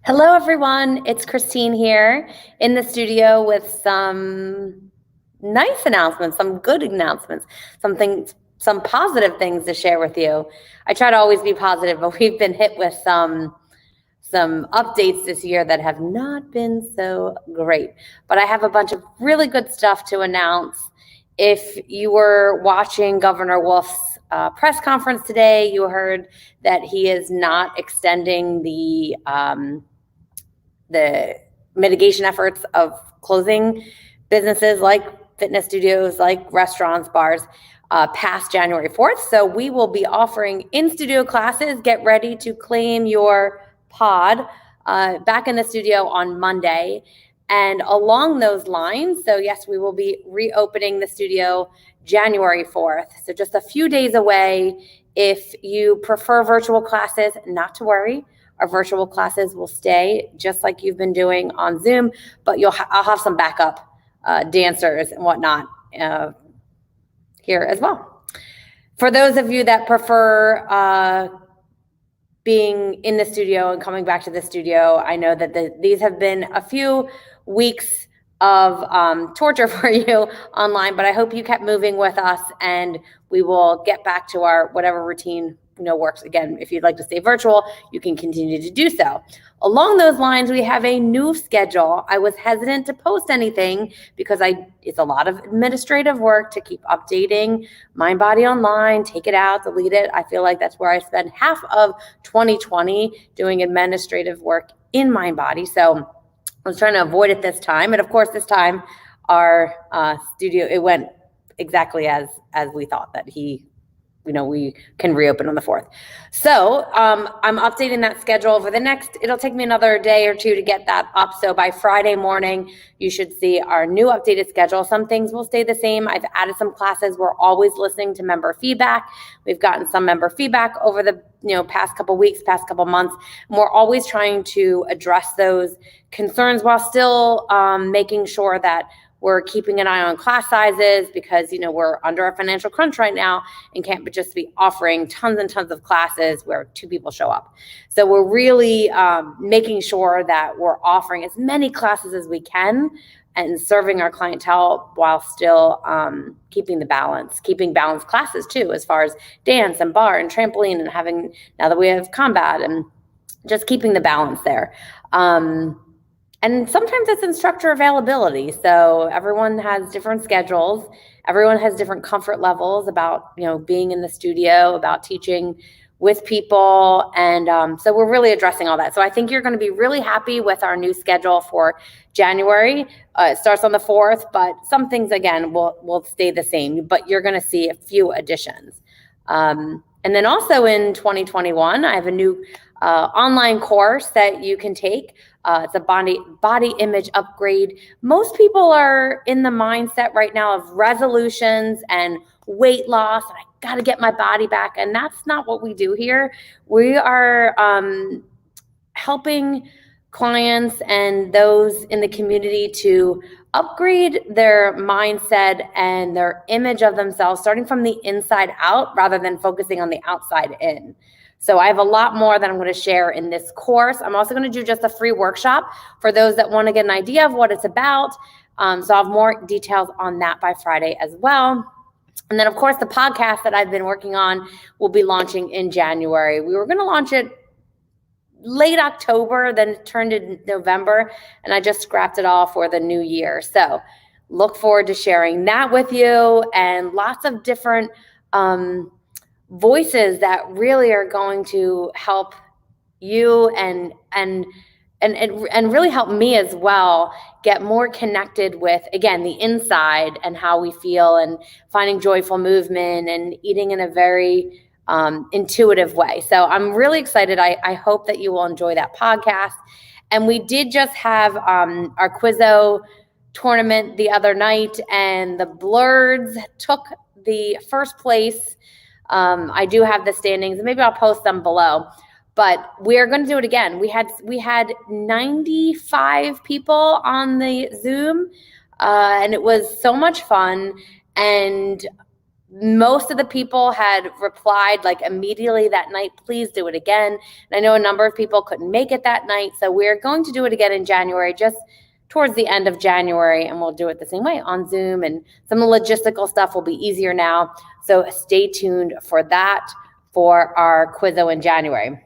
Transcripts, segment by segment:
Hello, everyone. It's Christine here in the studio with some nice announcements, some good announcements, some positive things to share with you. I try to always be positive, but we've been hit with some updates this year that have not been so great. But I have a bunch of really good stuff to announce. If you were watching Governor Wolf's press conference today, you heard that he is not extending the mitigation efforts of closing businesses like fitness studios, like restaurants, bars, past January 4th. So we will be offering in-studio classes. Get ready to claim your pod back in the studio on Monday. And along those lines, so yes, we will be reopening the studio January 4th. So just a few days away. If you prefer virtual classes, not to worry. Our virtual classes will stay just like you've been doing on Zoom, but I'll have some backup dancers and whatnot here as well. For those of you that prefer being in the studio and coming back to the studio, I know that these have been a few weeks of torture for you online, but I hope you kept moving with us and we will get back to our whatever routine works. Again, if you'd like to stay virtual, you can continue to do so. Along those lines, we have a new schedule. I was hesitant to post anything because it's a lot of administrative work to keep updating Mind Body Online, take it out, delete it. I feel like that's where I spent half of 2020 doing administrative work in Mind Body. So I was trying to avoid it this time. And of course, this time our studio, it went exactly as we thought that we can reopen on the 4th. So I'm updating that schedule over it'll take me another day or two to get that up. So by Friday morning, you should see our new updated schedule. Some things will stay the same. I've added some classes. We're always listening to member feedback. We've gotten some member feedback over the past couple weeks, past couple months. And we're always trying to address those concerns while still making sure that we're keeping an eye on class sizes because, we're under a financial crunch right now and can't just be offering tons and tons of classes where 2 people show up. So we're really making sure that we're offering as many classes as we can and serving our clientele while still keeping balanced classes too, as far as dance and bar and trampoline and now that we have combat and just keeping the balance there. And sometimes it's instructor availability. So everyone has different schedules. Everyone has different comfort levels about, being in the studio, about teaching with people. And so we're really addressing all that. So I think you're going to be really happy with our new schedule for January. It starts on the 4th, but some things, again, will stay the same. But you're going to see a few additions. And then also in 2021, I have a new online course that you can take. It's a body image upgrade. Most people are in the mindset right now of resolutions and weight loss. I got to get my body back. And that's not what we do here. We are helping clients and those in the community to upgrade their mindset and their image of themselves, starting from the inside out rather than focusing on the outside in. So I have a lot more that I'm going to share in this course. I'm also going to do just a free workshop for those that want to get an idea of what it's about. So I'll have more details on that by Friday as well. And then, of course, the podcast that I've been working on will be launching in January. We were going to launch it late October, then it turned to November, and I just scrapped it all for the new year. So look forward to sharing that with you and lots of different voices that really are going to help you and really help me as well get more connected with, again, the inside and how we feel and finding joyful movement and eating in a very intuitive way. So I'm really excited. I hope that you will enjoy that podcast. And we did just have our Quizzo tournament the other night, and the Blurs took the first place. I do have the standings, and maybe I'll post them below. But we're going to do it again. We had 95 people on the Zoom, and it was so much fun. And Most of the people had replied like immediately that night, please do it again. And I know a number of people couldn't make it that night. So we're going to do it again in January, just towards the end of January, and we'll do it the same way on Zoom, and some of the logistical stuff will be easier now. So stay tuned for that for our Quizzo in January.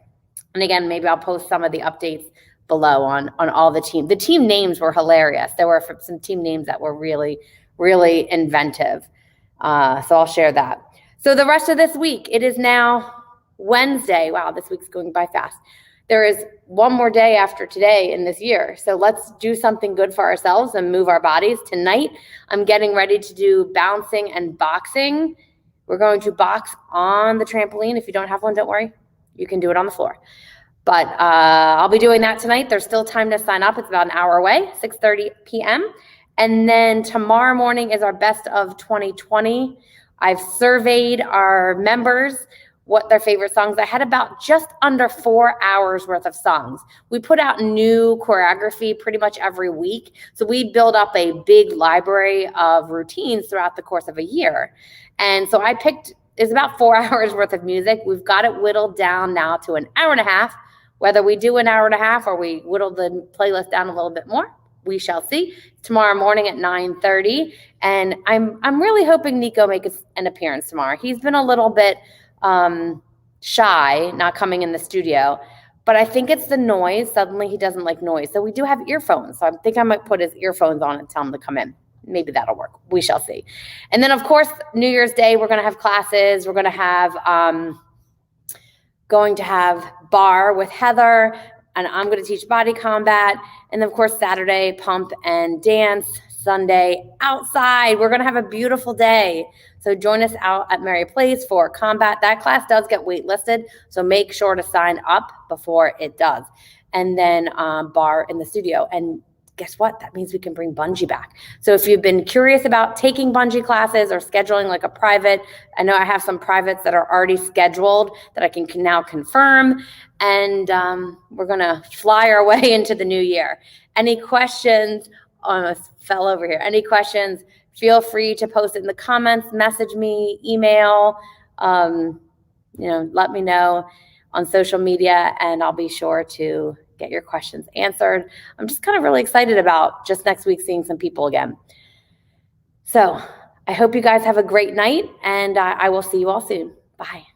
And again, maybe I'll post some of the updates below on all the team. The team names were hilarious. There were some team names that were really, really inventive. So I'll share that. So the rest of this week, it is now Wednesday. Wow, this week's going by fast. There is one more day after today in this year. So let's do something good for ourselves and move our bodies. Tonight, I'm getting ready to do bouncing and boxing. We're going to box on the trampoline. If you don't have one, don't worry. You can do it on the floor. But I'll be doing that tonight. There's still time to sign up. It's about an hour away, 6:30 p.m. And then tomorrow morning is our best of 2020. I've surveyed our members what their favorite songs. I had about just under 4 hours worth of songs. We put out new choreography pretty much every week. So we build up a big library of routines throughout the course of a year. And so I picked, it's about 4 hours worth of music. We've got it whittled down now to an hour and a half. Whether we do an hour and a half or we whittle the playlist down a little bit more, we shall see. Tomorrow morning at 9:30. And I'm really hoping Nico makes an appearance tomorrow. He's been a little bit shy, not coming in the studio, but I think it's the noise. Suddenly he doesn't like noise. So we do have earphones. So I think I might put his earphones on and tell him to come in. Maybe that'll work. We shall see. And then of course, New Year's Day, we're going to have classes. We're going to have bar with Heather, and I'm going to teach body combat. And of course, Saturday, pump and dance. Sunday, outside. We're going to have a beautiful day. So join us out at Mary Place for combat. That class does get waitlisted, so make sure to sign up before it does. And then bar in the studio. And guess what? That means we can bring bungee back. So if you've been curious about taking bungee classes or scheduling like a private, I know I have some privates that are already scheduled that I can now confirm. And we're going to fly our way into the new year. Any questions? Almost fell over here. Any questions? Feel free to post it in the comments, message me, email, let me know on social media, and I'll be sure to get your questions answered. I'm just kind of really excited about just next week seeing some people again. So I hope you guys have a great night, and I will see you all soon. Bye.